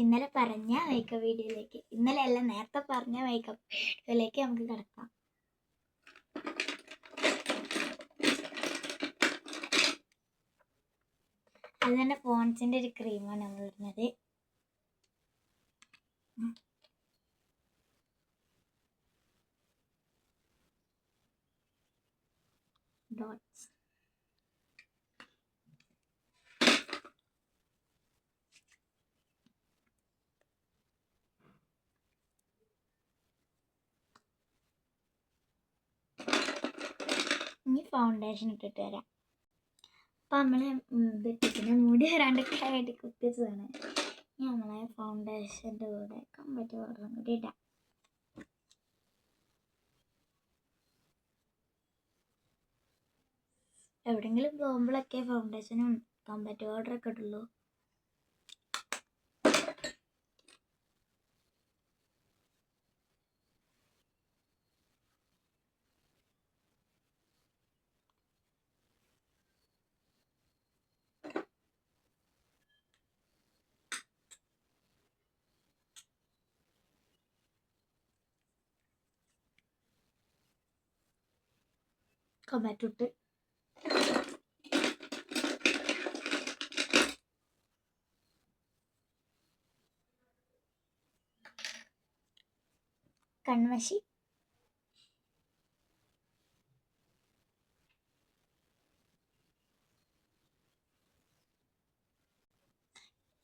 ഇന്നലെ പറഞ്ഞ മേക്കപ്പ് വീഡിയോയിലേക്ക്, ഇന്നലെ അല്ല നേരത്തെ പറഞ്ഞ മേക്കപ്പ് വീഡിയോയിലേക്ക് നമുക്ക് കിടക്കാം. അത് തന്നെ പോൺസിൻ്റെ ഒരു ക്രീമാണ് നമ്മൾ ഇടുന്നത്. ഡോട്ട്സ് ഇനി ഫൗണ്ടേഷൻ ഇട്ടിട്ട് വരാം. അപ്പം നമ്മൾ ഇതിട്ടിട്ട് മുടി വരാണ്ടൊക്കെ ആയിട്ട് കുത്തിച്ചതാണ്. ഇനി നമ്മളെ ഫൗണ്ടേഷൻ്റെ കൂടെ കമ്പാക്റ്റ് പൗഡറും കൂടി ഇടാം. എവിടെയെങ്കിലും പോകുമ്പോഴൊക്കെ ഫൗണ്ടേഷനും കമ്പാക്റ്റ് പൗഡറൊക്കെ ഇട്ടുള്ളൂ. കമ്പാക്റ്റ് ഇട്ട് കൺമഷി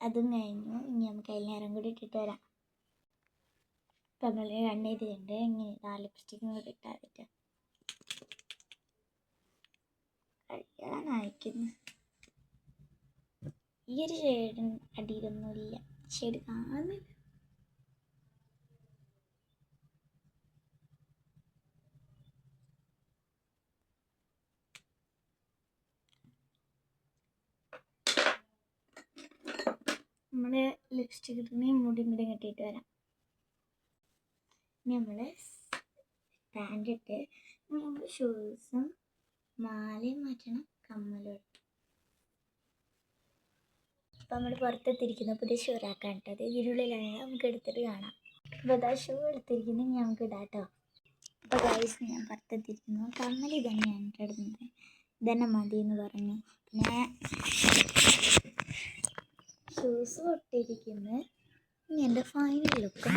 അതും കഴിഞ്ഞു. ഇനി നമുക്ക് അതിനേരം കൂടി ഇട്ടിട്ട് വരാം. ഇപ്പം നമ്മൾ കണ്ണെഴുതിയുണ്ട്. ഇങ്ങനെ ലിപ്സ്റ്റിക്കും കൂടി ഇട്ടാൽ പറ്റും. കഴിയാനായിരിക്കുന്നു. ഈ ഒരു ഷെയ്ഡ് അടിയിലൊന്നുമില്ല, ഷെയ്ഡ് കാണുന്നില്ല. നമ്മൾ ലിപ്സ്റ്റിക് ഇട്ടിട്ട് മുടി കൂടി കെട്ടിയിട്ട് വരാം. ഇനി നമ്മൾ പാൻറ് ഇട്ട് നമ്മൾ ഷൂസും മാലയും മാറ്റണം, കമ്മലും ഇട്ട്. അപ്പം നമ്മൾ പുറത്തെത്തിരിക്കുന്ന പുതിയ ഷൂ റാക്കാണ് കേട്ടത്. ഇതിനുള്ളിലാണെങ്കിൽ നമുക്ക് എടുത്തിട്ട് കാണാം. അപ്പോൾ അതാ ഷൂ എടുത്തിരിക്കുന്നത് നമുക്ക് ഇടാം കേട്ടോ. അപ്പോൾ ഗൈസ് ഞാൻ പുറത്തെത്തിയിരിക്കുന്നു. കമ്മൽ തന്നെയാണ് ഇടുന്നത്. ഇതന്നെ മതി എന്ന് പറഞ്ഞു. പിന്നെ ഷൂസ് പൊട്ടിയിരിക്കുന്നത്. ഇനി എൻ്റെ ഫൈനൽ ലുക്ക്